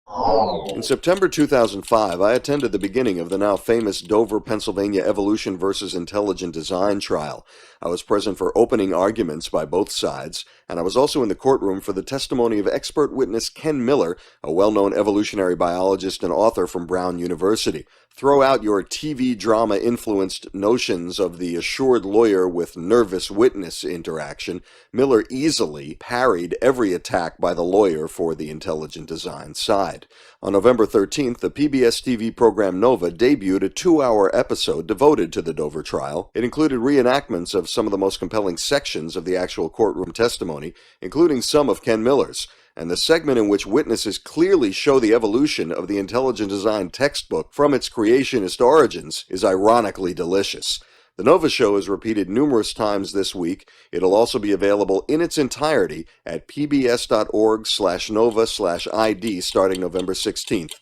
In September 2005, I attended the beginning of the now famous Dover, Pennsylvania Evolution versus Intelligent Design trial. I was present for opening arguments by both sides, and I was also in the courtroom for the testimony of expert witness Ken Miller, a well-known evolutionary biologist and author from Brown University. Throw out your TV drama-influenced notions of the assured lawyer with nervous witness interaction. Miller easily parried every attack by the lawyer for the intelligent design side. On November 13th, the PBS TV program Nova debuted a 2-hour episode devoted to the Dover trial. It included reenactments of some of the most compelling sections of the actual courtroom testimony, including some of Ken Miller's. And the segment in which witnesses clearly show the evolution of the intelligent design textbook from its creationist origins is ironically delicious. The Nova show is repeated numerous times this week. It'll also be available in its entirety at pbs.org/nova/ID starting November 16th.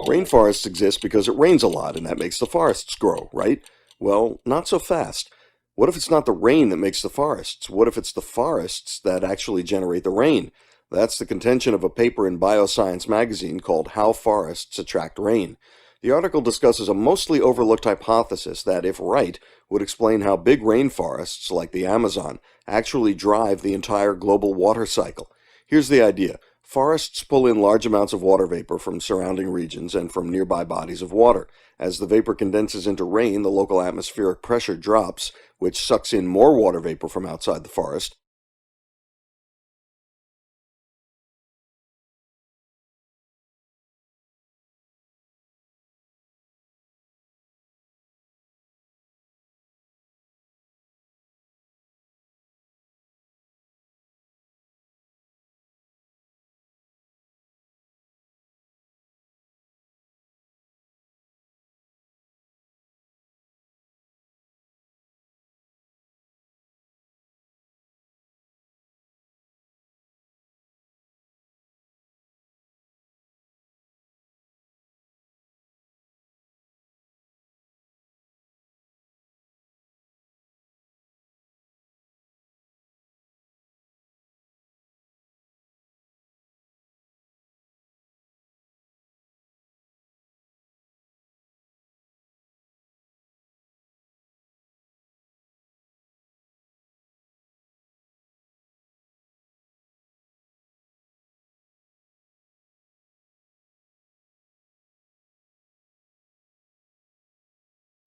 Rainforests exist because it rains a lot and that makes the forests grow, right? Well, not so fast. What if it's not the rain that makes the forests? What if it's the forests that actually generate the rain? That's the contention of a paper in Bioscience magazine called How Forests Attract Rain. The article discusses a mostly overlooked hypothesis that, if right, would explain how big rainforests, like the Amazon, actually drive the entire global water cycle. Here's the idea. Forests pull in large amounts of water vapor from surrounding regions and from nearby bodies of water. As the vapor condenses into rain, the local atmospheric pressure drops, which sucks in more water vapor from outside the forest.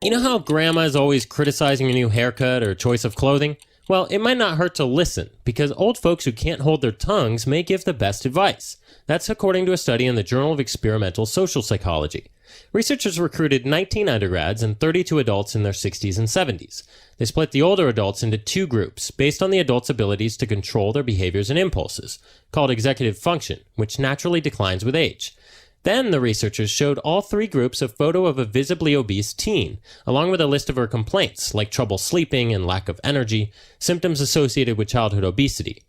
You know how grandma is always criticizing your new haircut or choice of clothing? Well, it might not hurt to listen, because old folks who can't hold their tongues may give the best advice. That's according to a study in the Journal of Experimental Social Psychology. Researchers recruited 19 undergrads and 32 adults in their 60s and 70s. They split the older adults into two groups based on the adults' abilities to control their behaviors and impulses, called executive function, which naturally declines with age. Then the researchers showed all three groups a photo of a visibly obese teen, along with a list of her complaints, like trouble sleeping and lack of energy, symptoms associated with childhood obesity.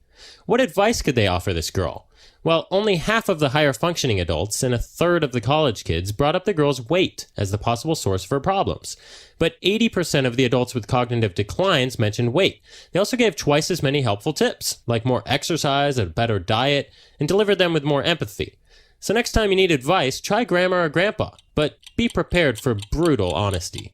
What advice could they offer this girl? Well, only half of the higher functioning adults and a third of the college kids brought up the girl's weight as the possible source of her problems. But 80% of the adults with cognitive declines mentioned weight. They also gave twice as many helpful tips, like more exercise, a better diet, and delivered them with more empathy. So next time you need advice, try grandma or grandpa, but be prepared for brutal honesty.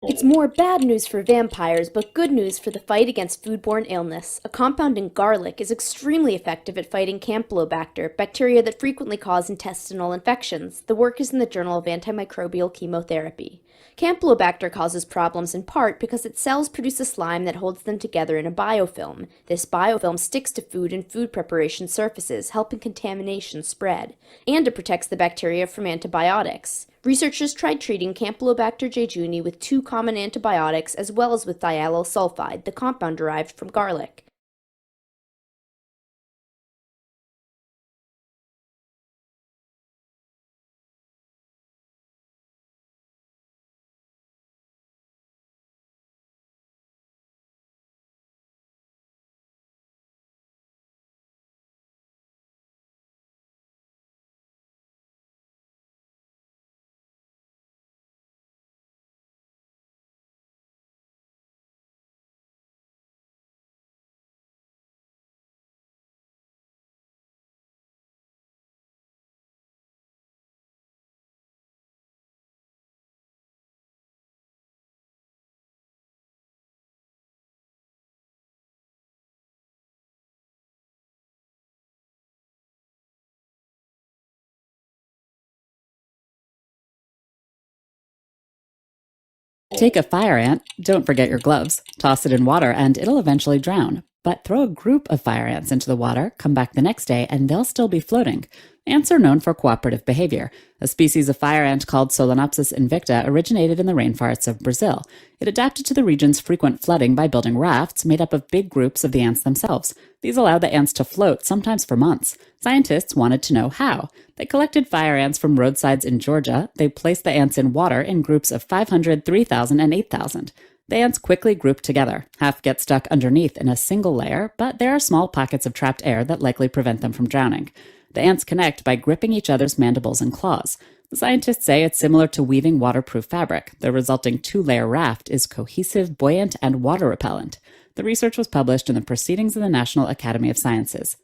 It's more bad news for vampires, but good news for the fight against foodborne illness. A compound in garlic is extremely effective at fighting Campylobacter, bacteria that frequently cause intestinal infections. The work is in the Journal of Antimicrobial Chemotherapy. Campylobacter causes problems in part because its cells produce a slime that holds them together in a biofilm. This biofilm sticks to food and food preparation surfaces, helping contamination spread. And it protects the bacteria from antibiotics. Researchers tried treating Campylobacter jejuni with 2 common antibiotics as well as with thialyl sulfide, the compound derived from garlic. Take a fire ant, don't forget your gloves, toss it in water, and it'll eventually drown. But throw a group of fire ants into the water, come back the next day, and they'll still be floating. Ants are known for cooperative behavior. A species of fire ant called Solenopsis invicta originated in the rainforests of Brazil. It adapted to the region's frequent flooding by building rafts made up of big groups of the ants themselves. These allow the ants to float, sometimes for months. Scientists wanted to know how. They collected fire ants from roadsides in Georgia. They placed the ants in water in groups of 500, 3,000, and 8,000. The ants quickly group together. Half get stuck underneath in a single layer, but there are small pockets of trapped air that likely prevent them from drowning. The ants connect by gripping each other's mandibles and claws. The scientists say it's similar to weaving waterproof fabric. The resulting 2-layer raft is cohesive, buoyant, and water repellent. The research was published in the Proceedings of the National Academy of Sciences.